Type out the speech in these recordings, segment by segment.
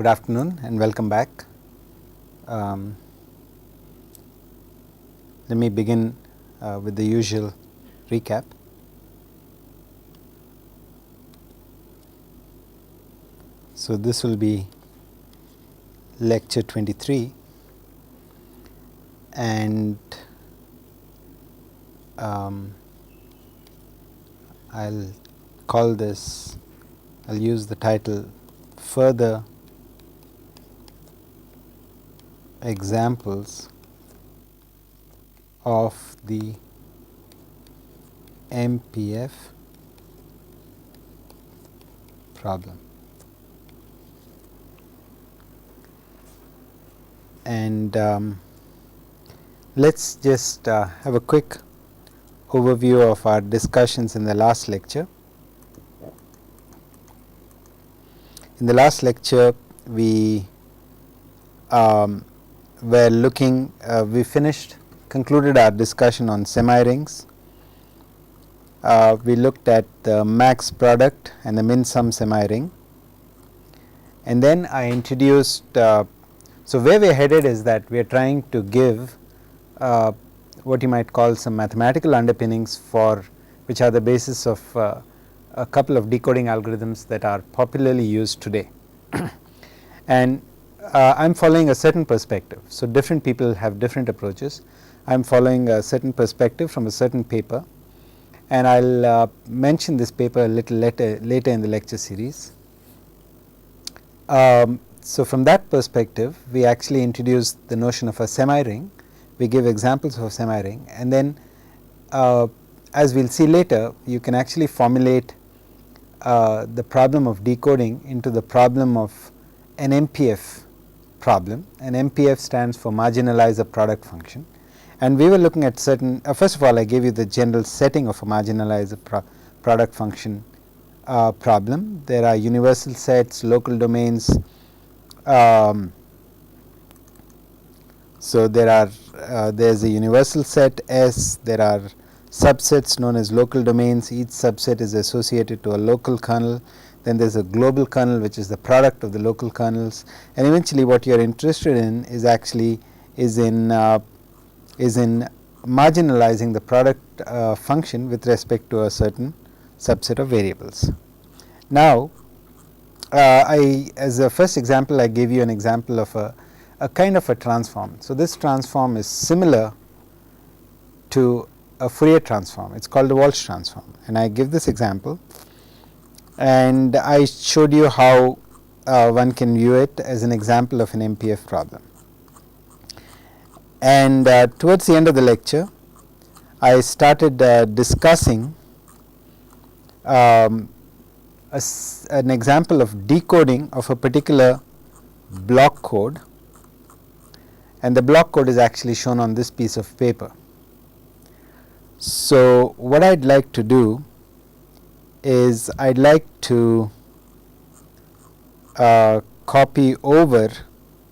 afternoon and welcome back. Let me begin with the usual recap. So, this will be lecture 23 and I'll call this, I'll use the title further examples of the Mpf problem. And let's just have a quick overview of our discussions in the last lecture. In the last lecture, we were looking, we concluded our discussion on semi-rings. We looked at the max product and the min sum semi-ring, and then I introduced, so where we are headed is that we are trying to give what you might call some mathematical underpinnings for which are the basis of a couple of decoding algorithms that are popularly used today. And I am following a certain perspective. So, different people have different approaches. I am following a certain perspective from a certain paper, and I will mention this paper a little later in the lecture series. So, from that perspective, we actually introduce the notion of a semi-ring. We give examples of a semi-ring, and then as we will see later, you can actually formulate the problem of decoding into the problem of an Mpf problem. An Mpf stands for marginalize a product function, and we were looking at certain, first of all I gave you the general setting of a marginalize a product function problem. There are universal sets, local domains. So, there is a universal set S, there are subsets known as local domains. Each subset is associated to a local kernel. Then there is a global kernel, which is the product of the local kernels, and eventually what you are interested in is actually in marginalizing the product function with respect to a certain subset of variables. Now, as a first example, I gave you an example of a kind of a transform. So, this transform is similar to a Fourier transform. It is called the Walsh transform, and I give this example, and I showed you how one can view it as an example of an Mpf problem. And towards the end of the lecture, I started discussing an example of decoding of a particular block code, and the block code is actually shown on this piece of paper. So, what I would like to do is I would like to copy over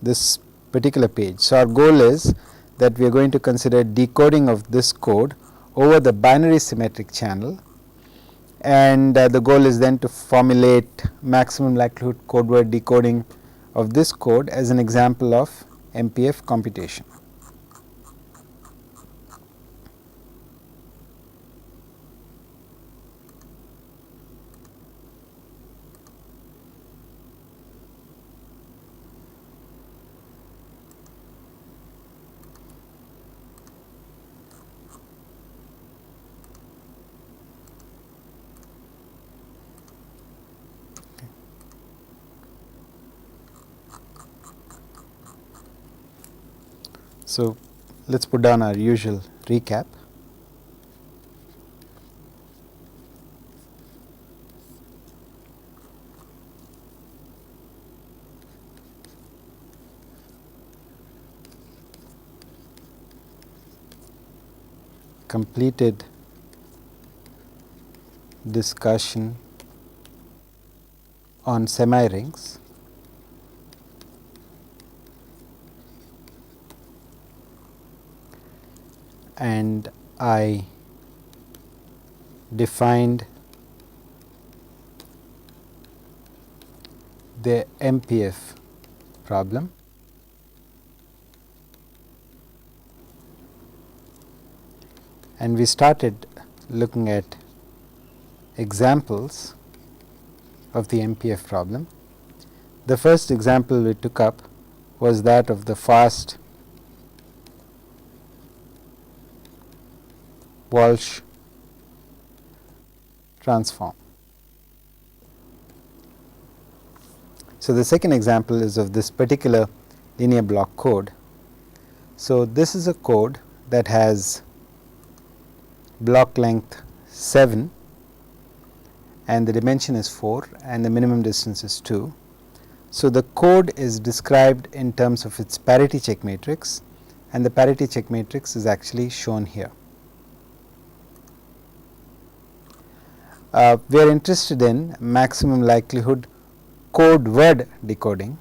this particular page. So, our goal is that we are going to consider decoding of this code over the binary symmetric channel, and the goal is then to formulate maximum likelihood code word decoding of this code as an example of Mpf computation. So, let us put down our usual recap. Completed discussion on semi-rings. And I defined the Mpf problem. And we started looking at examples of the Mpf problem. The first example we took up was that of the fast Walsh transform. So, the second example is of this particular linear block code. So, this is a code that has block length 7 and the dimension is 4 and the minimum distance is 2. So, the code is described in terms of its parity check matrix, and the parity check matrix is actually shown here. We are interested in maximum likelihood code word decoding.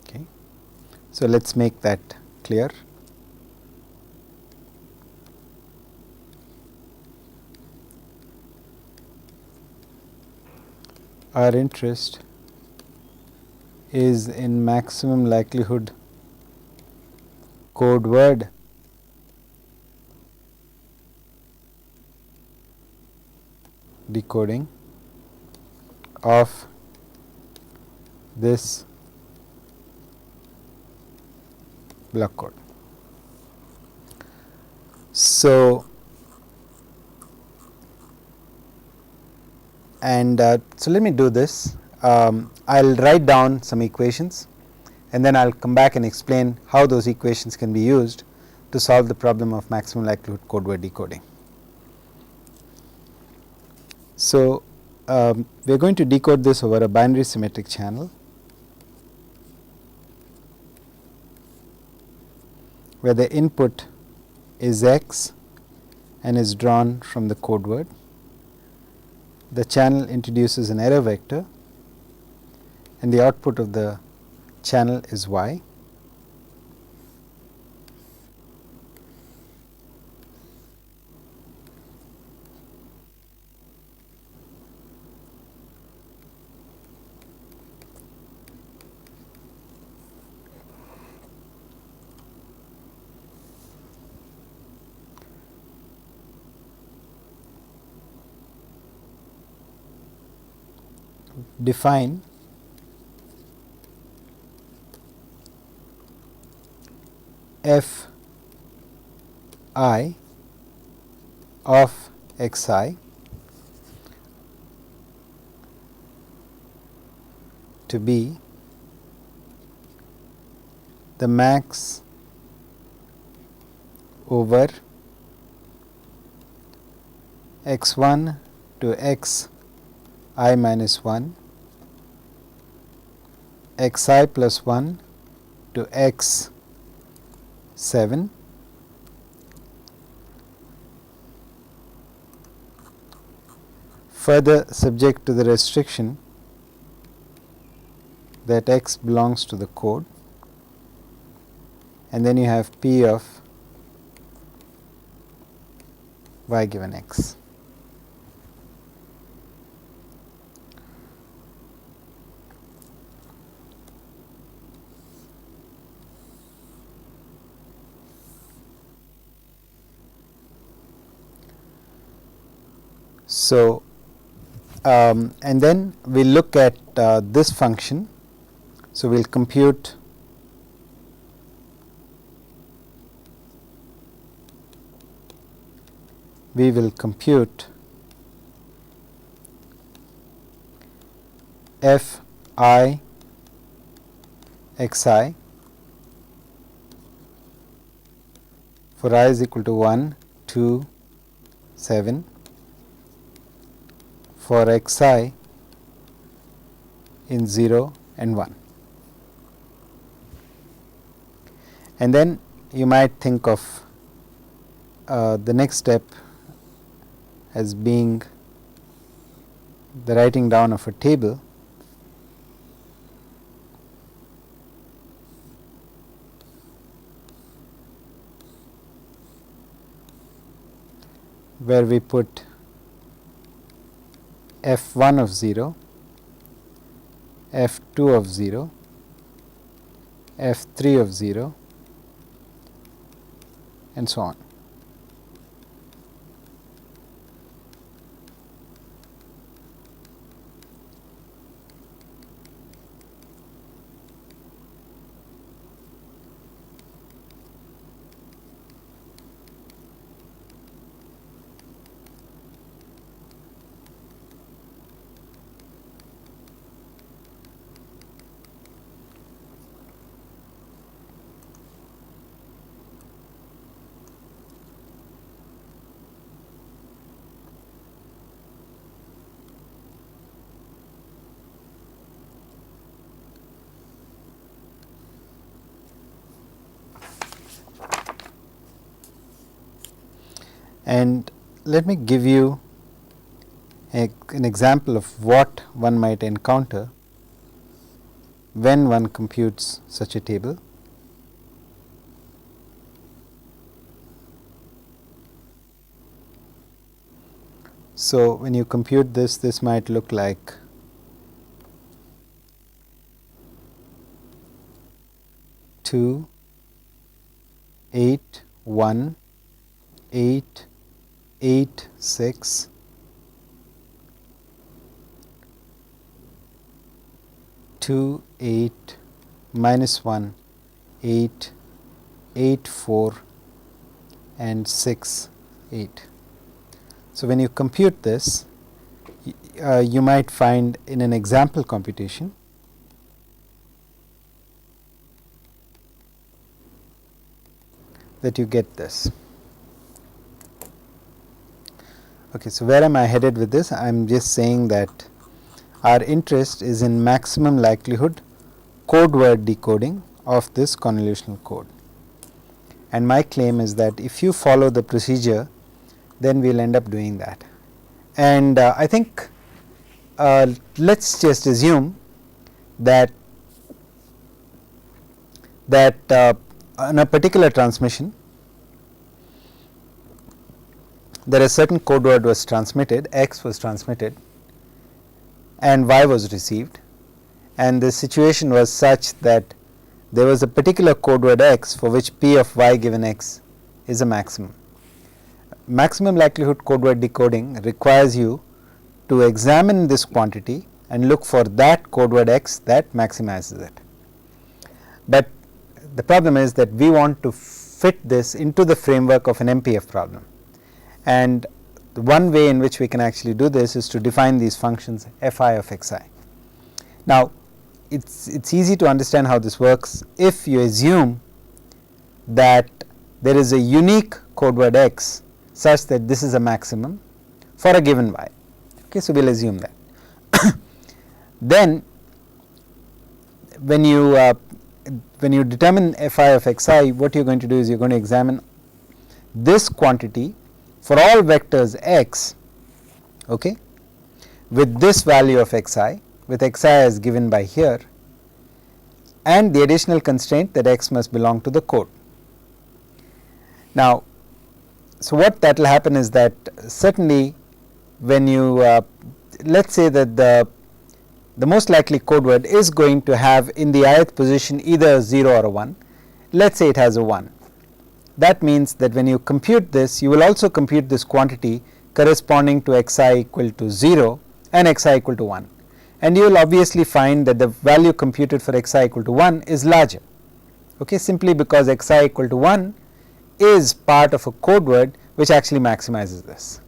Okay. So, let us make that clear. Our interest is in maximum likelihood code word decoding of this block code. So, so let me do this. I will write down some equations and then I will come back and explain how those equations can be used to solve the problem of maximum likelihood code word decoding. So, we are going to decode this over a binary symmetric channel where the input is x and is drawn from the code word. The channel introduces an error vector and the output of the channel is y. Define f I of x I to be the max over x 1 to x I minus 1, x I plus 1 to x 7, further subject to the restriction that x belongs to the code, and then you have p of y given x. So, and then we will look at this function. So, we will compute f I x I for I is equal to 1, 2, 7. For x I in 0 and 1. And then you might think of the next step as being the writing down of a table where we put f1 of 0, f2 of 0, F3 of 0, and so on. And let me give you an example of what one might encounter when one computes such a table. So, when you compute this, this might look like 2, 8, 1, 8, 8, 6, 2, 8, minus 1, 8, 8, 4, and 6, 8. So, when you compute this, you might find in an example computation that you get this. Okay, so where am I headed with this? I am just saying that our interest is in maximum likelihood code word decoding of this convolutional code. And my claim is that if you follow the procedure, then we will end up doing that. And I think let us just assume that on a particular transmission, there a certain code word was transmitted, X was transmitted and Y was received, and the situation was such that there was a particular code word X for which P of Y given X is a maximum. Maximum likelihood code word decoding requires you to examine this quantity and look for that code word X that maximizes it. But the problem is that we want to fit this into the framework of an MPF problem. And the one way in which we can actually do this is to define these functions Fi of xi. Now, it's easy to understand how this works if you assume that there is a unique code word X such that this is a maximum for a given Y. Okay, so we will assume that. Then when you determine Fi of xi, what you are going to do is you are going to examine this quantity for all vectors x, okay, with this value of xi, with xi as given by here, and the additional constraint that x must belong to the code. Now, so what that will happen is that certainly when you let us say that the most likely code word is going to have in the ith position either a 0 or a 1. Let us say it has a 1. That means that when you compute this, you will also compute this quantity corresponding to xi equal to 0 and xi equal to 1, and you will obviously find that the value computed for xi equal to 1 is larger, okay, simply because xi equal to 1 is part of a code word which actually maximizes this.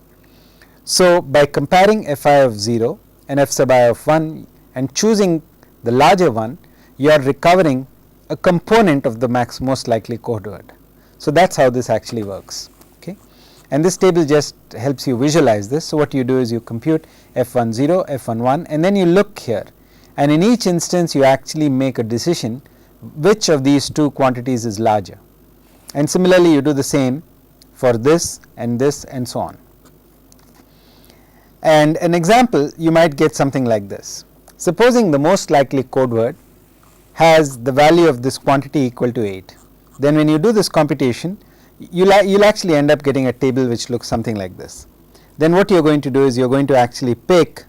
So, by comparing Fi of 0 and F sub I of 1 and choosing the larger one, you are recovering a component of the most likely code word. So, that is how this actually works, okay. And this table just helps you visualize this. So, what you do is you compute F10, F11, and then you look here, and in each instance you actually make a decision which of these two quantities is larger, and similarly you do the same for this and so on. And an example, you might get something like this. Supposing the most likely code word has the value of this quantity equal to 8. Then when you do this computation, you'll actually end up getting a table which looks something like this. Then what you're going to do is you're going to actually pick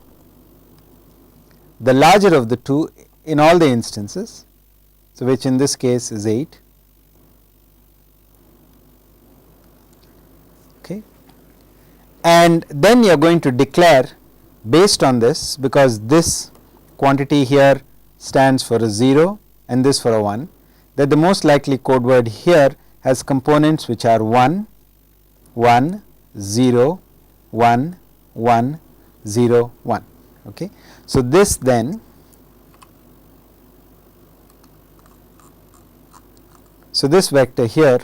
the larger of the two in all the instances, so which in this case is 8. Okay. And then you are going to declare based on this, because this quantity here stands for a 0 and this for a 1, that the most likely code word here has components which are 1, 1, 0, 1, 1, 0, 1. Okay. So, this then, so this vector here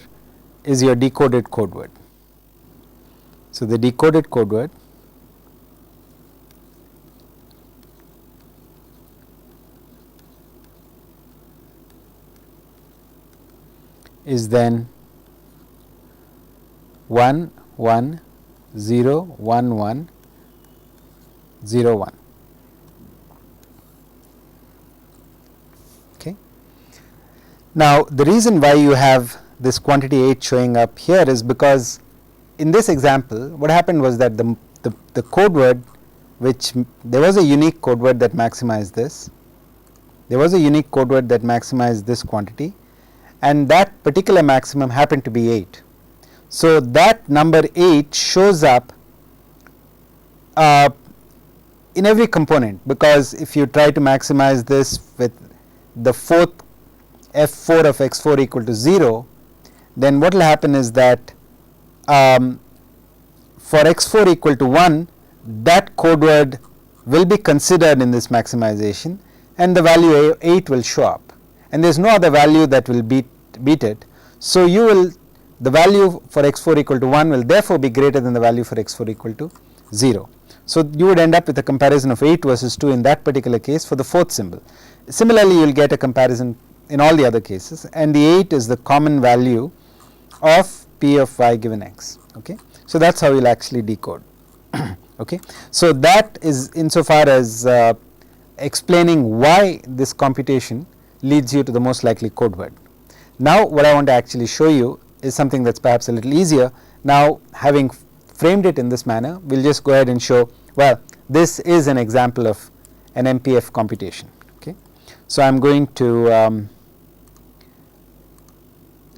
is your decoded code word. So, the decoded code word is then 1, 1, 0, 1, 1, 0, 1. Okay. Now, the reason why you have this quantity 8 showing up here is because in this example what happened was that the code word, which there was a unique code word that maximized this, there was a unique code word that maximized this quantity, and that particular maximum happened to be 8. So, that number 8 shows up in every component, because if you try to maximize this with the fourth f4 of x4 equal to 0, then what will happen is that for x4 equal to 1, that code word will be considered in this maximization and the value 8 will show up, and there is no other value that will beat it. So, you will, the value for x4 equal to 1 will therefore be greater than the value for x4 equal to 0. So, you would end up with a comparison of 8 versus 2 in that particular case for the fourth symbol. Similarly, you will get a comparison in all the other cases, and the 8 is the common value of p of y given x. Okay. So, that is how you will actually decode. Okay. So, that is insofar as explaining why this computation leads you to the most likely code word. Now, what I want to actually show you is something that is perhaps a little easier. Now, having framed it in this manner, we will just go ahead and show, well, this is an example of an Mpf computation. Okay. So, I am going to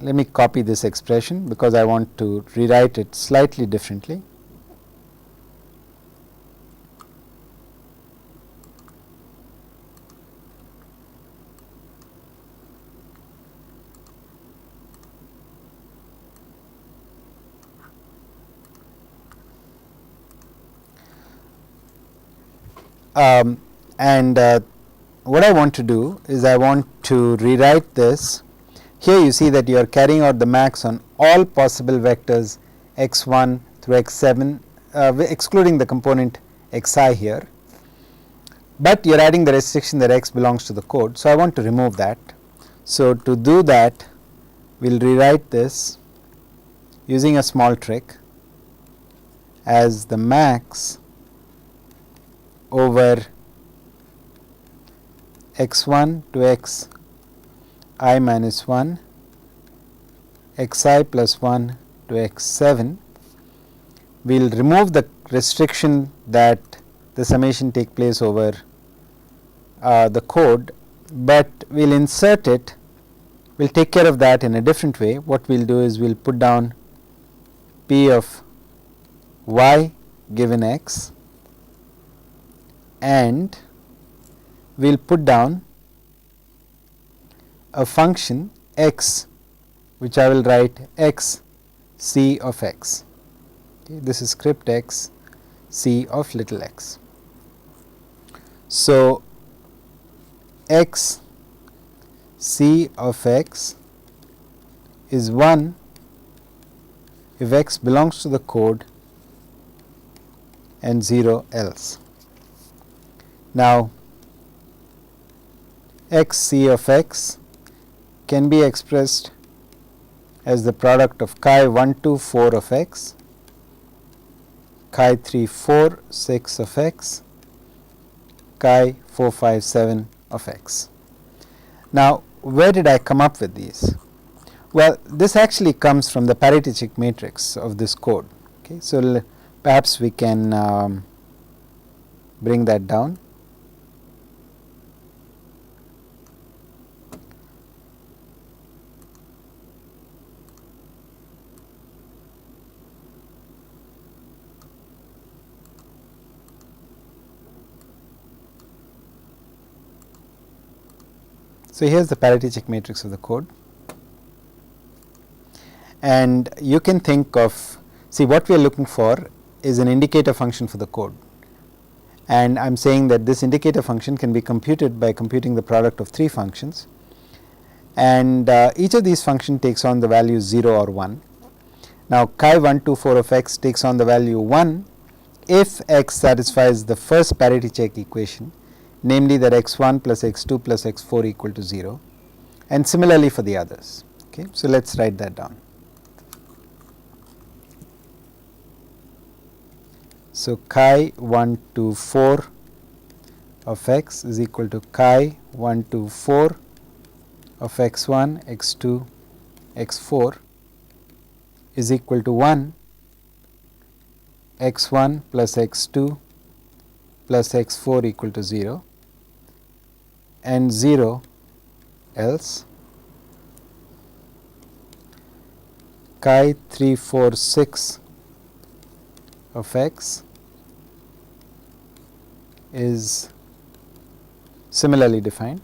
let me copy this expression because I want to rewrite it slightly differently. What I want to do is I want to rewrite this. Here you see that you are carrying out the max on all possible vectors x1 through x7, excluding the component xi here, but you are adding the restriction that x belongs to the code. So, I want to remove that. So, to do that, we will rewrite this using a small trick as the max over x1 to x I minus 1, xi plus 1 to x7. We will remove the restriction that the summation take place over the code, but we will insert it, we will take care of that in a different way. What we will do is we will put down p of y given x, and we will put down a function x, which I will write x c of x. Okay, this is script x c of little x. So, x c of x is 1 if x belongs to the code and 0 else. Now, x c of x can be expressed as the product of chi 1 2 4 of x, chi 3 4 6 of x, chi 4 5 7 of x. Now, where did I come up with these? Well, this actually comes from the parametric matrix of this code. Okay. So, perhaps we can bring that down. So, here is the parity check matrix of the code, and you can think of, see, what we are looking for is an indicator function for the code, and I am saying that this indicator function can be computed by computing the product of 3 functions, and each of these functions takes on the value 0 or 1. Now, chi124 of x takes on the value 1 if x satisfies the first parity check equation, namely that x1 plus x2 plus x4 equal to 0, and similarly for the others. Okay. So, let us write that down. So, chi124 of x is equal to chi124 of x1, x2, x4 is equal to 1 x1 plus x2 plus x4 equal to 0, and 0 else. Chi346 of x is similarly defined.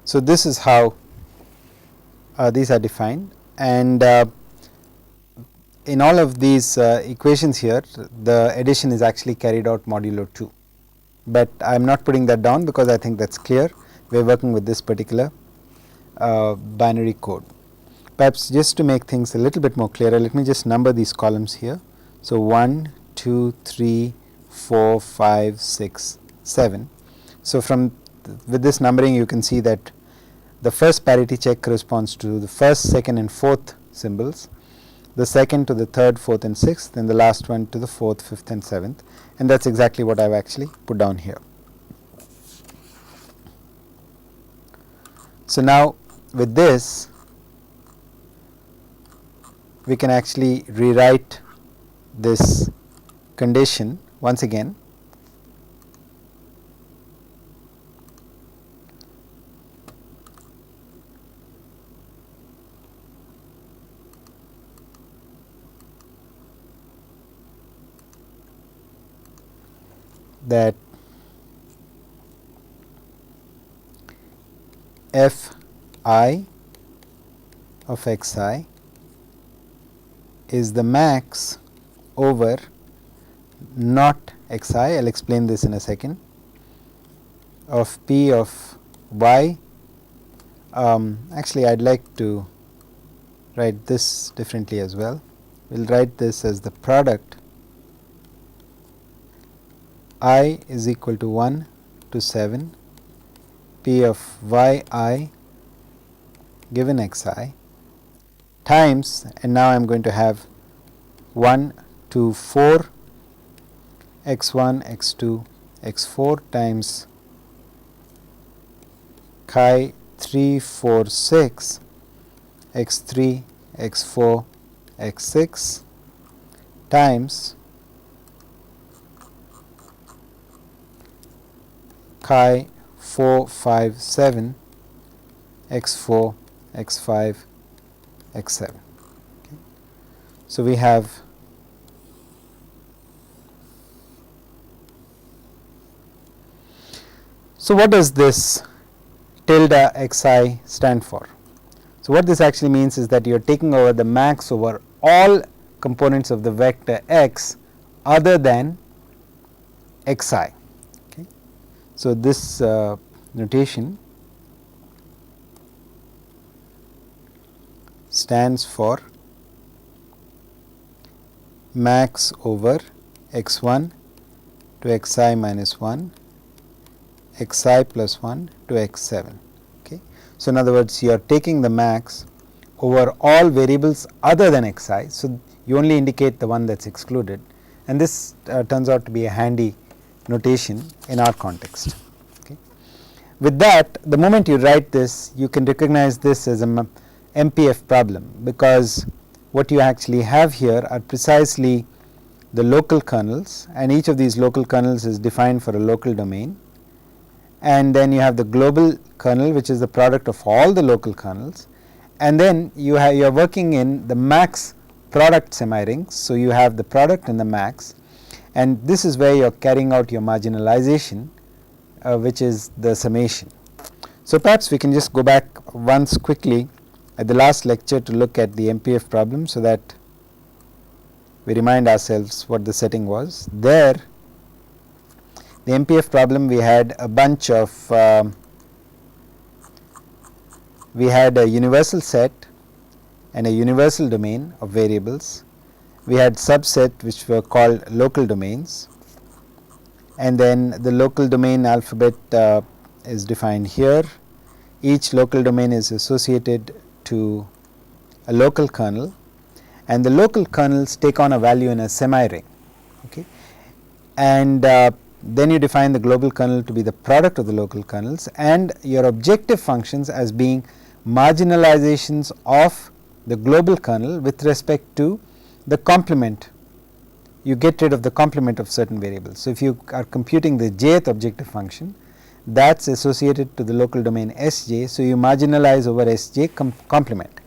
So, this is how these are defined, and in all of these equations here the addition is actually carried out modulo 2, but I am not putting that down because I think that is clear. We are working with this particular binary code. Perhaps just to make things a little bit more clearer, let me just number these columns here. So, 1, 2, 3, 4, 5, 6, 7. So, from with this numbering you can see that the first parity check corresponds to the first, second and fourth symbols, the second to the third, fourth and sixth, and the last one to the fourth, fifth and seventh, and that is exactly what I have actually put down here. So, now with this we can actually rewrite this condition once again. That f I of x I is the max over not x I, I will explain this in a second, of p of y. Actually I would like to write this differently as well. We will write this as the product I is equal to 1 to 7 p of y I given x I times, and now I am going to have 1 to 4 x1, x2, x4 times chi 346 x3, x4, x6 times chi 457 x4, x5, x7. Okay. So, we have what does this tilde xi stand for? So, what this actually means is that you are taking over the max over all components of the vector x other than xi. Okay. So, this notation stands for max over x1 to xi minus 1, xi plus 1 to x7. Okay. So, in other words, you are taking the max over all variables other than xi. So, you only indicate the one that is excluded, and this turns out to be a handy notation in our context. Okay. With that, the moment you write this, you can recognize this as a Mpf problem, because what you actually have here are precisely the local kernels, and each of these local kernels is defined for a local domain, and then you have the global kernel, which is the product of all the local kernels, and then you are working in the max product semirings. So, you have the product and the max, and this is where you are carrying out your marginalization, which is the summation. So, perhaps we can just go back once quickly at the last lecture to look at the Mpf problem, so that we remind ourselves what the setting was. There, the Mpf problem, we had a bunch of we had a universal set and a universal domain of variables. We had subset which were called local domains, and then the local domain alphabet is defined here. Each local domain is associated to a local kernel, and the local kernels take on a value in a semi-ring. Okay. And then you define the global kernel to be the product of the local kernels, and your objective functions as being marginalizations of the global kernel with respect to the complement. You get rid of the complement of certain variables. So, if you are computing the jth objective function, that is associated to the local domain Sj. So, you marginalize over Sj complement.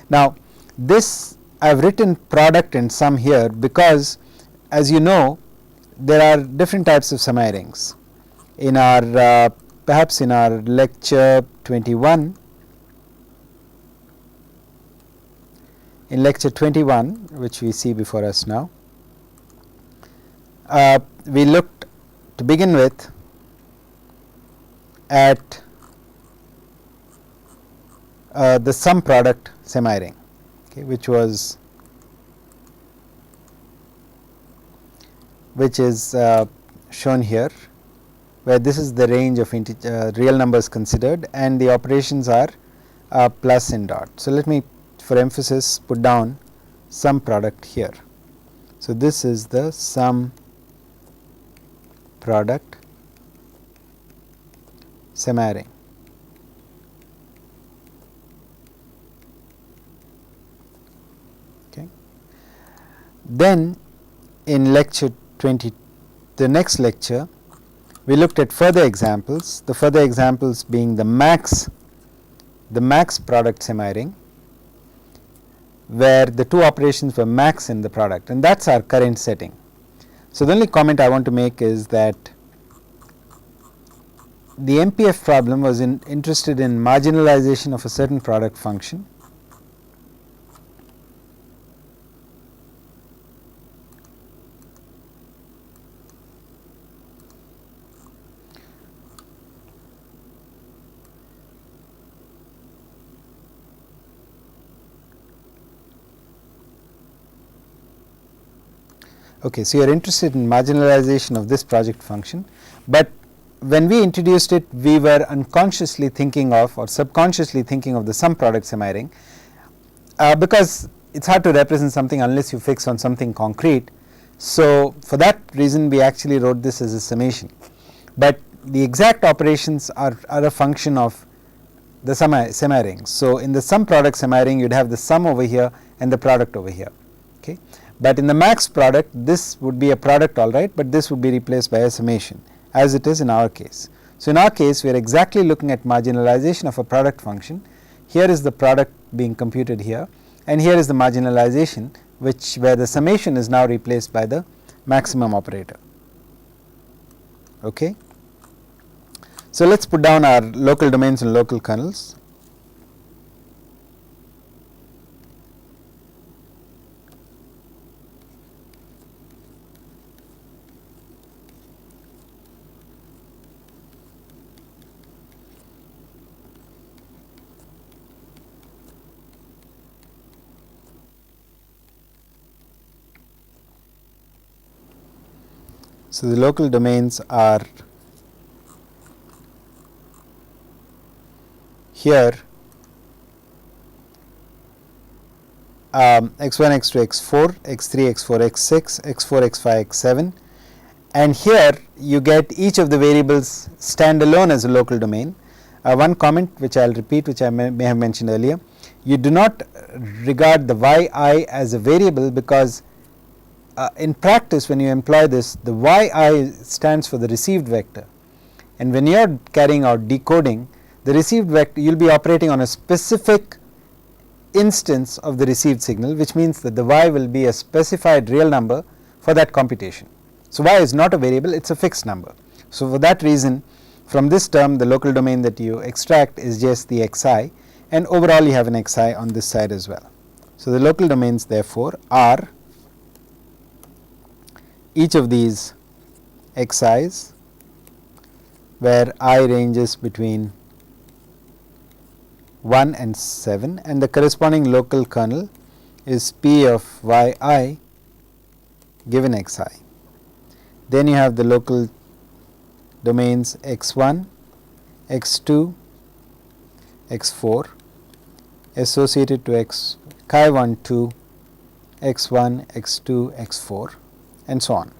Now, this I have written product and sum here, because as you know, there are different types of semirings. In our perhaps in our lecture 21, in lecture 21, which we see before us now, we looked to begin with at the sum product semiring, okay, which is shown here, where this is the range of real numbers considered, and the operations are plus and dot. So, let me for emphasis put down sum product here. So, this is the sum product semiring. Okay. Then in lecture 20, the next lecture, we looked at further examples, the further examples being the max product semiring, where the two operations were max in the product, and that is our current setting. So, the only comment I want to make is that the Mpf problem was interested in marginalization of a certain product function, okay. So, you are interested in marginalization of this project function, but when we introduced it, we were unconsciously thinking of or subconsciously thinking of the sum product semiring, because it is hard to represent something unless you fix on something concrete. So, for that reason we actually wrote this as a summation, but the exact operations are a function of the semirings. So, in the sum product semiring, you would have the sum over here and the product over here. Okay. But in the max product, this would be a product, all right, but this would be replaced by a summation, as it is in our case. So, in our case, we are exactly looking at marginalization of a product function. Here is the product being computed here, and here is the marginalization, where the summation is now replaced by the maximum operator. Okay. So, let us put down our local domains and local kernels. So, the local domains are here x1, x2, x4, x3, x4, x6, x4, x5, x7, and here you get each of the variables standalone as a local domain. One comment which I will repeat, which I may have mentioned earlier: you do not regard the yi as a variable, because in practice when you employ this, the yi stands for the received vector, and when you are carrying out decoding, the received vector, you will be operating on a specific instance of the received signal, which means that the y will be a specified real number for that computation. So, y is not a variable, it is a fixed number. So, for that reason, from this term the local domain that you extract is just the xi, and overall you have an xi on this side as well. So, the local domains therefore are each of these xi's, where I ranges between 1 and 7, and the corresponding local kernel is p of yi given xi. Then you have the local domains x1, x2, x4 associated to chi1, 2, x1, x2, x4, and so on.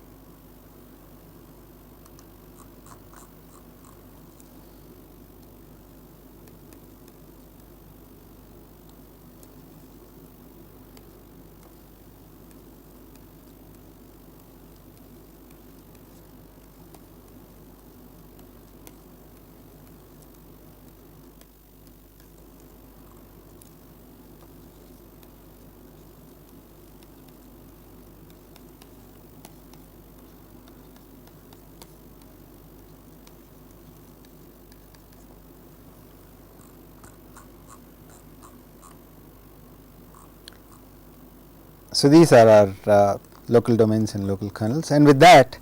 So, these are our local domains and local kernels, and with that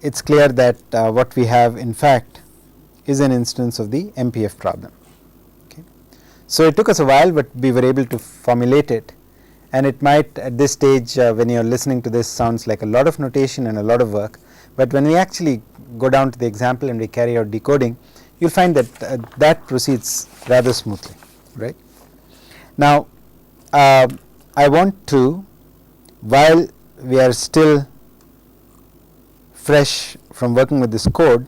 it is clear that what we have in fact is an instance of the Mpf problem. Okay. So, it took us a while, but we were able to formulate it, and it might at this stage when you are listening to this sounds like a lot of notation and a lot of work, but when we actually go down to the example and we carry out decoding, you will find that that proceeds rather smoothly, right. Now, I want to, while we are still fresh from working with this code,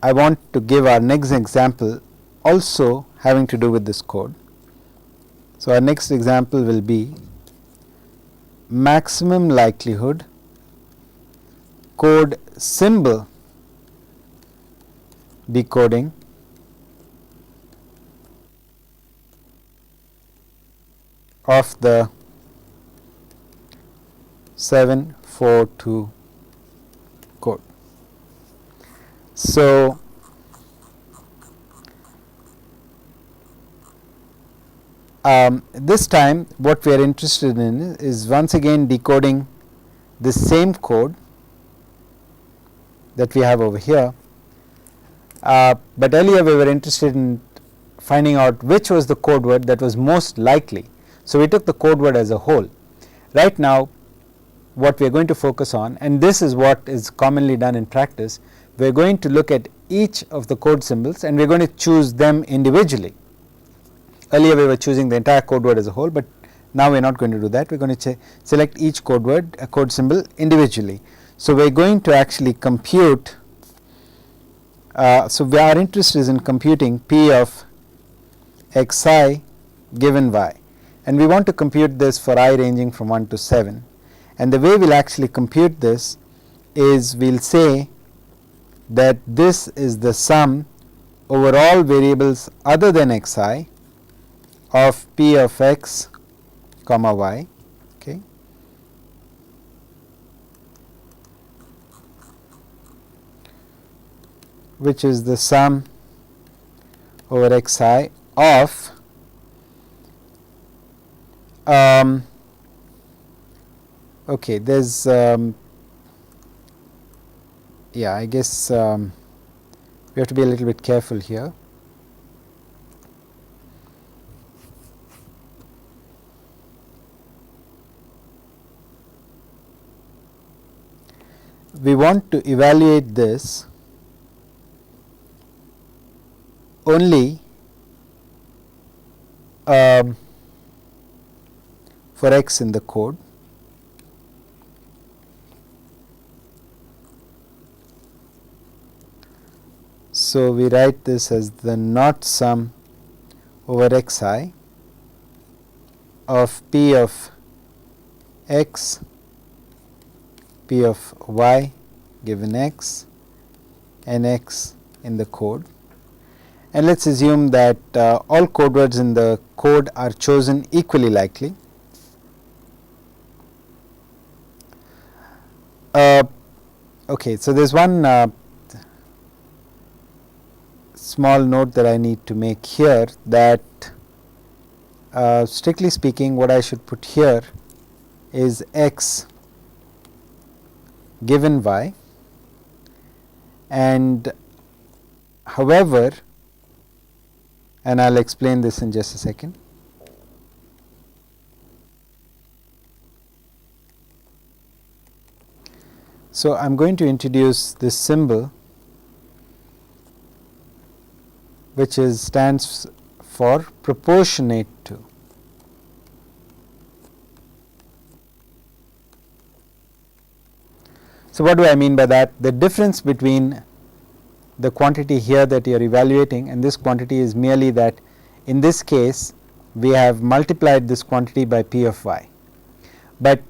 I want to give our next example also having to do with this code. So, our next example will be maximum likelihood code symbol decoding of the 742 code. So, this time what we are interested in is once again decoding the same code that we have over here, but earlier we were interested in finding out which was the code word that was most likely. So, we took the code word as a whole. Right now what we are going to focus on, and this is what is commonly done in practice, we are going to look at each of the code symbols and we are going to choose them individually. Earlier we were choosing the entire code word as a whole, but now we are not going to do that. We are going to select each code word, a code symbol individually. So, we are going to actually compute, so our interest is in computing p of xi given y, and we want to compute this for I ranging from 1 to 7, and the way we will actually compute this is we will say that this is the sum over all variables other than xi of p of x comma y, okay, which is the sum over xi of okay, there is yeah, I guess we have to be a little bit careful here. We want to evaluate this only for x in the code. So, we write this as the not sum over xi of p of x, p of y given x and x in the code. And let us assume that all code words in the code are chosen equally likely. Okay, so there is one small note that I need to make here, that strictly speaking what I should put here is x given y, and however, and I will explain this in just a second. So, I am going to introduce this symbol which stands for proportionate to. So, what do I mean by that? The difference between the quantity here that you are evaluating and this quantity is merely that in this case we have multiplied this quantity by p of y, but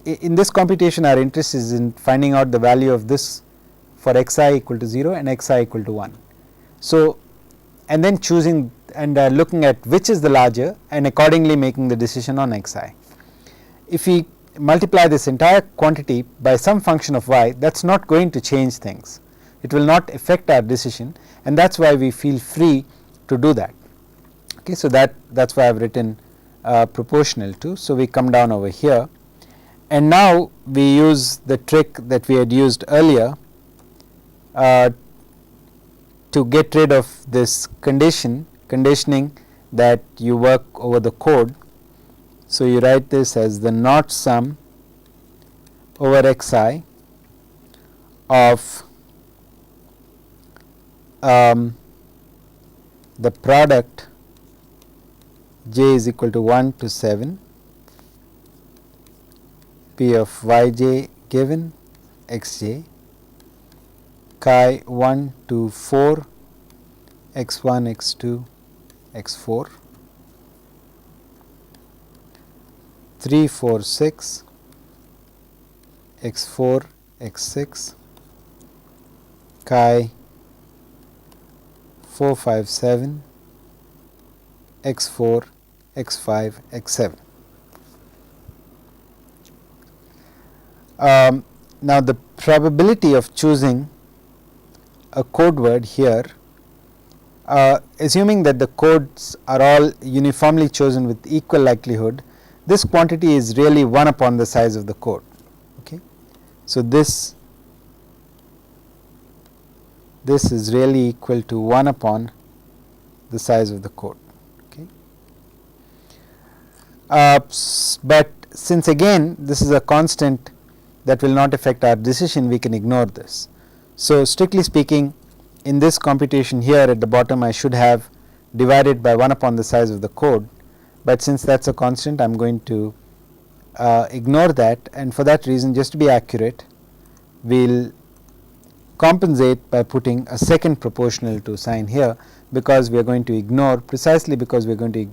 in this computation our interest is in finding out the value of this for xi equal to 0 and xi equal to 1. So, and then choosing and looking at which is the larger and accordingly making the decision on xi. If we multiply this entire quantity by some function of y, that is not going to change things. It will not affect our decision, and that is why we feel free to do that. Okay, so that is why I have written proportional to. So, we come down over here, and now we use the trick that we had used earlier to get rid of this conditioning that you work over the code. So, you write this as the not sum over xi of the product j is equal to 1 to 7 p of yj given xj chi 1 to 4 x1 x2 x4 3 4 6 x4 x6 chi 4 5 7 x4 x5 x7. Now, the probability of choosing a code word here, assuming that the codes are all uniformly chosen with equal likelihood, this quantity is really 1 upon the size of the code. Okay. So, this is really equal to 1 upon the size of the code. Okay. But since again this is a constant that will not affect our decision, we can ignore this. So, strictly speaking, in this computation here at the bottom I should have divided by 1 upon the size of the code, but since that is a constant I am going to ignore that, and for that reason, just to be accurate, we will compensate by putting a second proportional to sign here, because we are going to ignore, precisely because we are going to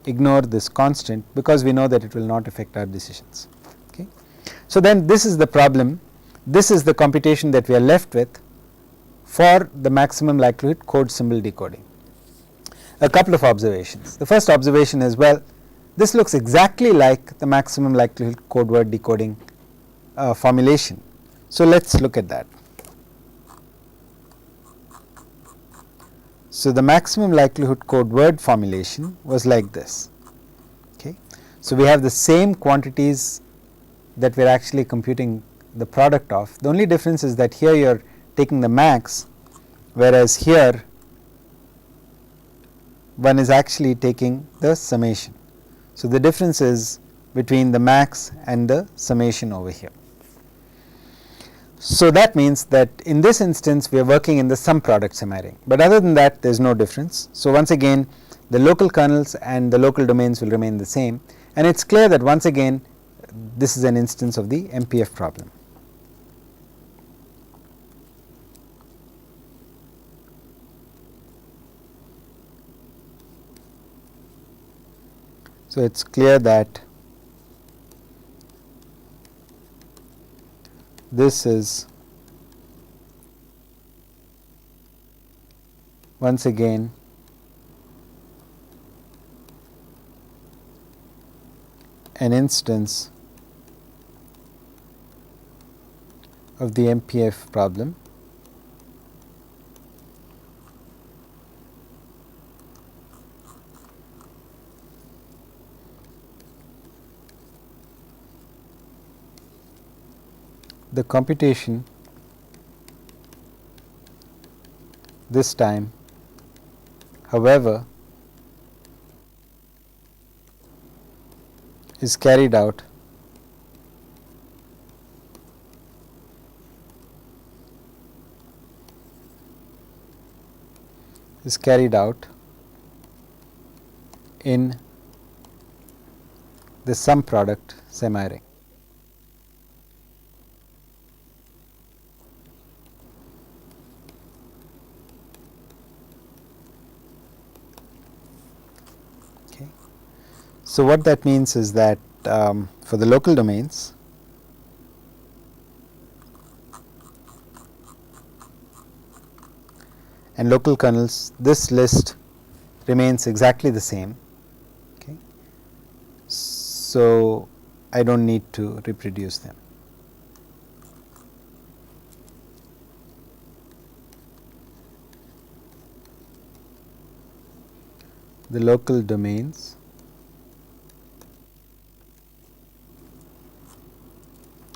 ignore this constant, because we know that it will not affect our decisions. Okay. So, then this is the problem, this is the computation that we are left with for the maximum likelihood code symbol decoding. A couple of observations. The first observation is, well, this looks exactly like the maximum likelihood code word decoding formulation. So, let us look at that. So, the maximum likelihood code word formulation was like this. Okay. So, we have the same quantities that we are actually computing the product of. The only difference is that here you are taking the max, whereas here one is actually taking the summation. So, the difference is between the max and the summation over here. So, that means that in this instance we are working in the sum product semi-ring, but other than that there is no difference. So, once again the local kernels and the local domains will remain the same, And it is clear that once again this is an instance of the Mpf problem. So, it is clear that this is once again an instance of the Mpf problem. The computation this time, however, is carried out in the sum product semi-ring. Okay. So, what that means is that for the local domains, and local kernels, this list remains exactly the same. Okay. So, I do not need to reproduce them. The local domains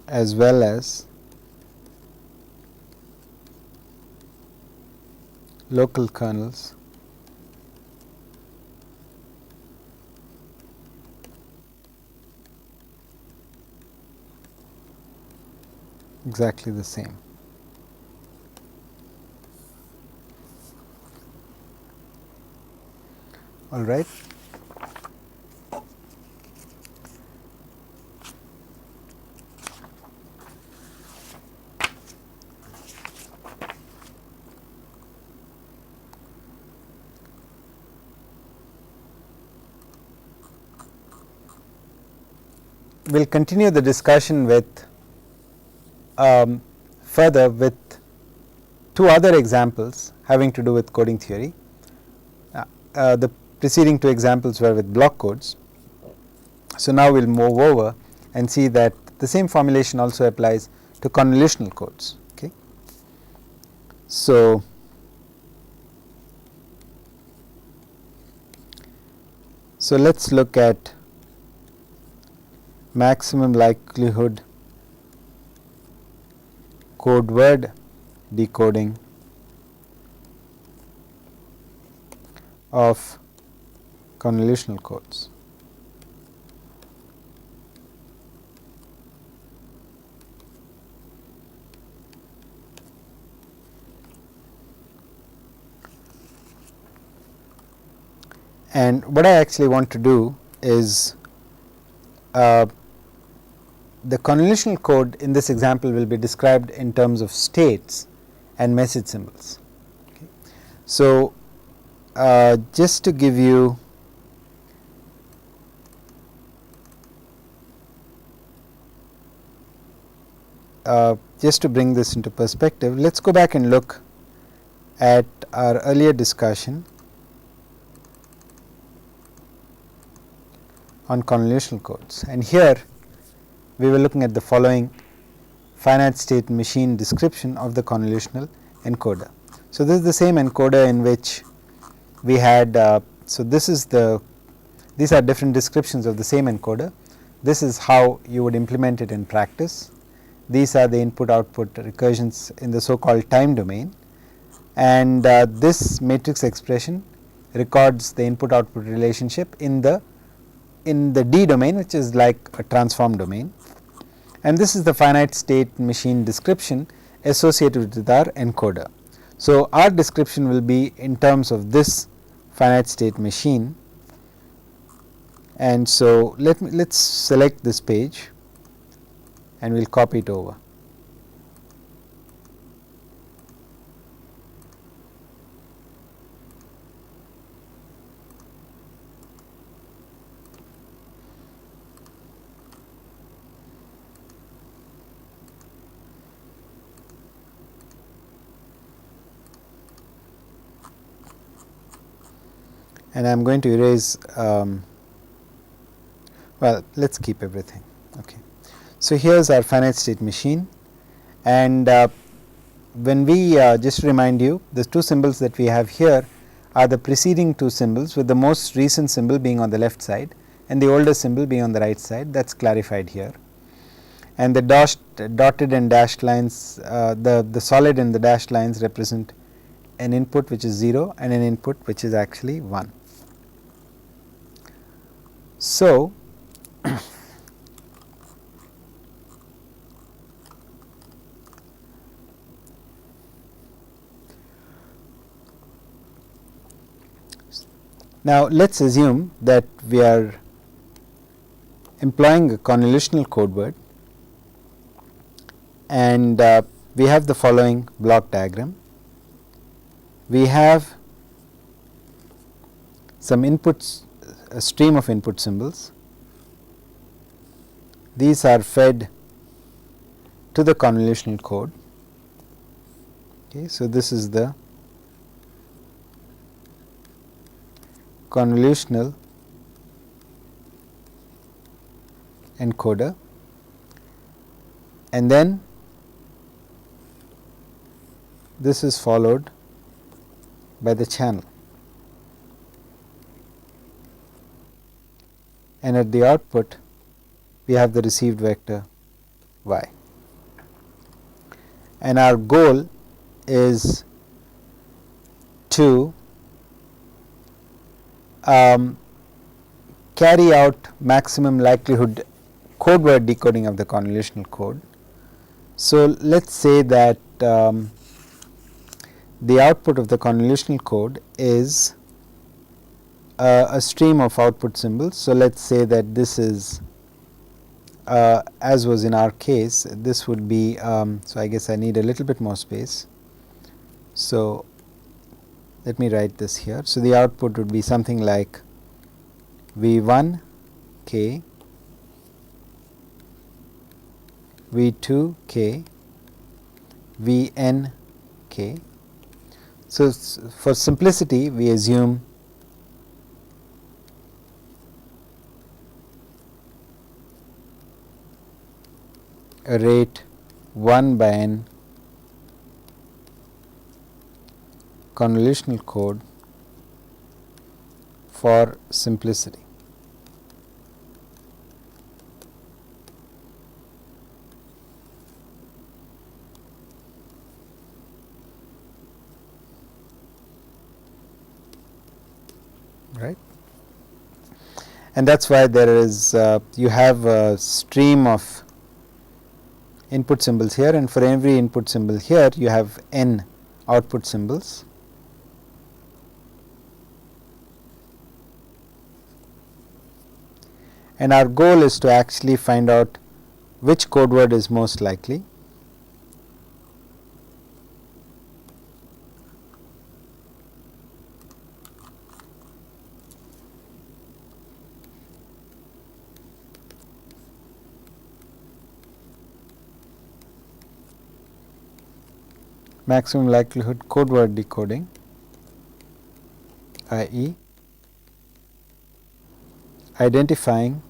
as well as local kernels exactly the same. All right. We will continue the discussion with further with two other examples having to do with coding theory. The preceding two examples were with block codes. So, now we will move over and see that the same formulation also applies to convolutional codes. Okay. So, let us look at maximum likelihood code word decoding of convolutional codes. And what I actually want to do is the convolutional code in this example will be described in terms of states and message symbols. Okay. So, just to give you just to bring this into perspective, let us go back and look at our earlier discussion on convolutional codes, and here we were looking at the following finite state machine description of the convolutional encoder. So, this is the same encoder in which we had so this is these are different descriptions of the same encoder. This is how you would implement it in practice. These are the input output recursions in the so called time domain, and this matrix expression records the input output relationship in the D domain, which is like a transform domain, and this is the finite state machine description associated with our encoder. So, our description will be in terms of this finite state machine, And so let's select this page and we'll copy it over. And I am going to erase, well, let's keep everything. Okay. So here's our finite state machine, and when we just remind you, the two symbols that we have here are the preceding two symbols, with the most recent symbol being on the left side and the older symbol being on the right side. That's clarified here. And the dotted and dashed lines, the solid and the dashed lines represent an input which is 0 and an input which is actually 1. So now let's assume that we are employing a convolutional code word, and we have the following block diagram. We have some inputs, a stream of input symbols. These are fed to the convolutional code. Okay, so this is the convolutional encoder, and then this is followed by the channel, and at the output we have the received vector y, and our goal is to carry out maximum likelihood code word decoding of the convolutional code. So let's say that the output of the convolutional code is a stream of output symbols. So let's say that this is, as was in our case, this would be, so I guess I need a little bit more space. So let me write this here. So the output would be something like V1 k, V2 k, Vn k. So for simplicity we assume a rate 1 by n convolutional code for simplicity. Right, and that's why there is you have a stream of input symbols here, and for every input symbol here you have n output symbols. And our goal is to actually find out which code word is most likely. Maximum likelihood code word decoding, i.e. identifying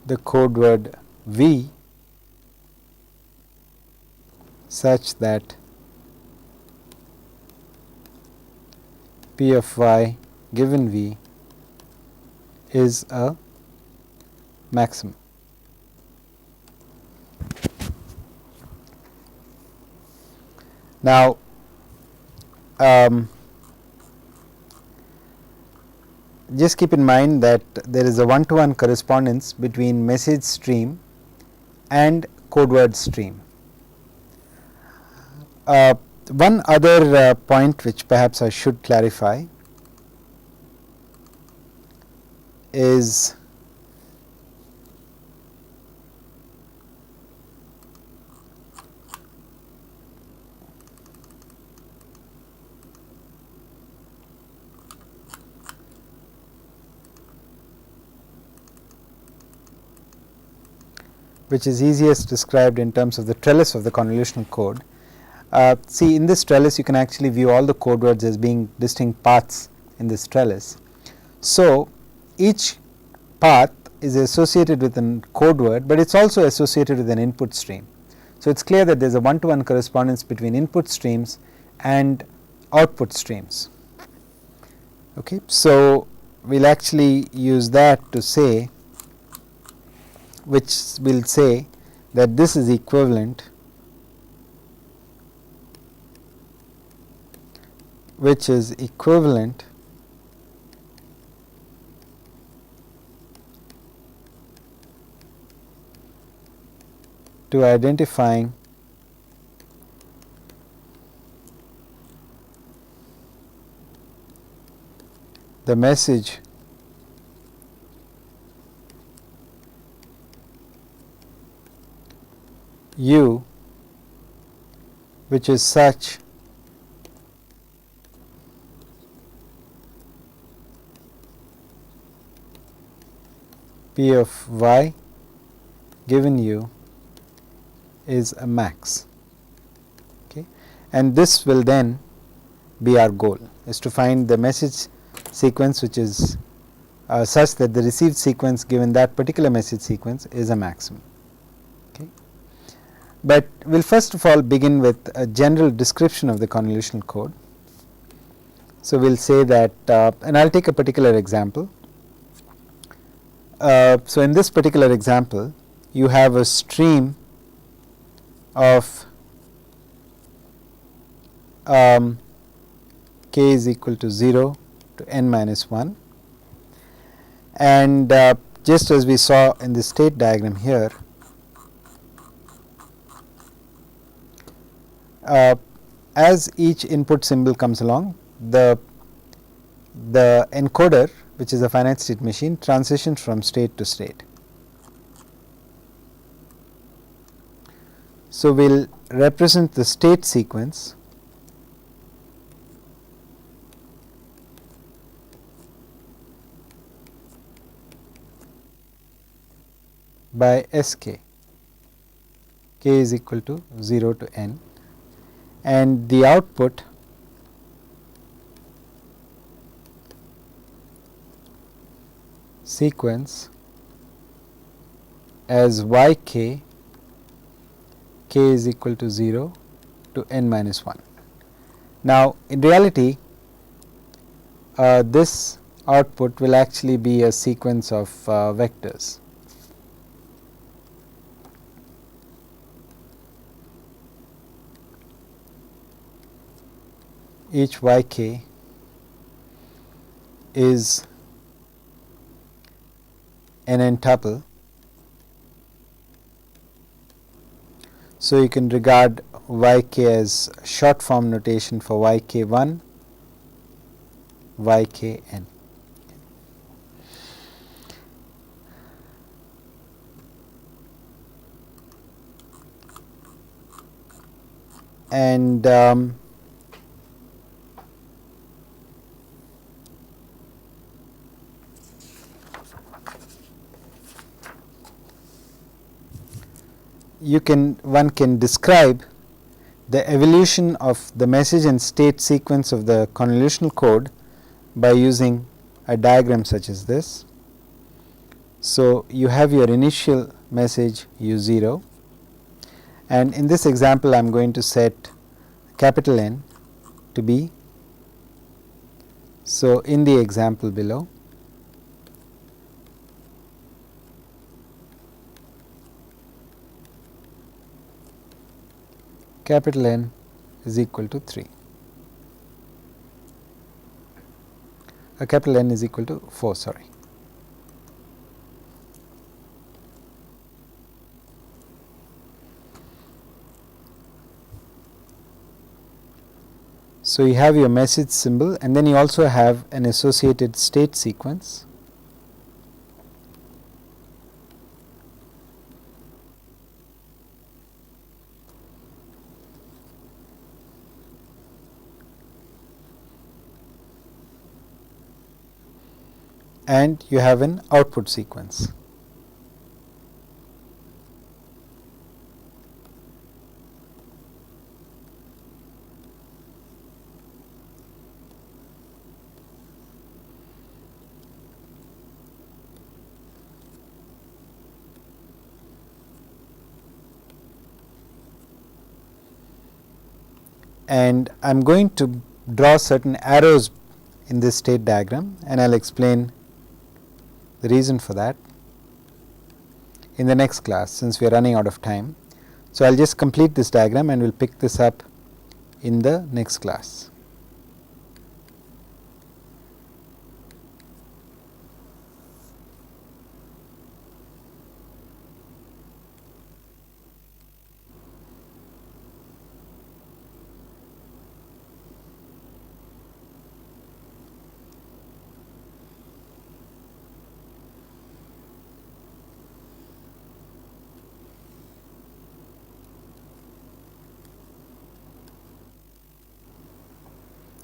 the code word V such that P of y given V is a maximum. Now, just keep in mind that there is a one-to-one correspondence between message stream and code word stream. One other point which perhaps I should clarify is which is easiest described in terms of the trellis of the convolutional code. See, in this trellis you can actually view all the code words as being distinct paths in this trellis. So, each path is associated with a code word, but it is also associated with an input stream. So, it is clear that there is a one-to-one correspondence between input streams and output streams. Okay. So, we will actually use that to say, which will say that this is equivalent, which is equivalent to identifying the message U, which is such P of y given U is a max. Okay. And this will then be our goal, is to find the message sequence which is such that the received sequence given that particular message sequence is a maximum. Okay. But we will first of all begin with a general description of the convolutional code. So, we will say that and I will take a particular example. So, in this particular example you have a stream of k is equal to 0 to n minus 1, and just as we saw in the state diagram here, as each input symbol comes along, the encoder, which is a finite state machine, transitions from state to state. So, we will represent the state sequence by Sk, k is equal to 0 to n, and the output sequence as yk, k is equal to 0 to n minus 1. Now, in reality this output will actually be a sequence of vectors. Each yk is an n tuple. So, you can regard yk as short form notation for yk1, ykn. And one can describe the evolution of the message and state sequence of the convolutional code by using a diagram such as this. So, you have your initial message U0, and in this example I am going to set capital N to be. So, in the example below, capital N is equal to 3. capital N is equal to 4, sorry. So, you have your message symbol and then you also have an associated state sequence. And you have an output sequence. And I am going to draw certain arrows in this state diagram, and I will explain the reason for that in the next class, since we are running out of time. So, I will just complete this diagram and we will pick this up in the next class.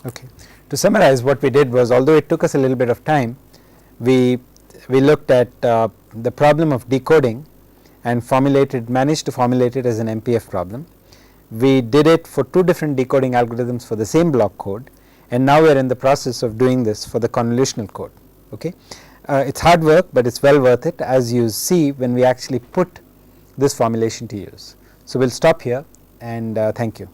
Okay. To summarize, what we did was, although it took us a little bit of time, we looked at the problem of decoding and managed to formulate it as an Mpf problem. We did it for two different decoding algorithms for the same block code, and now we are in the process of doing this for the convolutional code. Okay. It is hard work, but it is well worth it, as you see when we actually put this formulation to use. So, we will stop here, and thank you.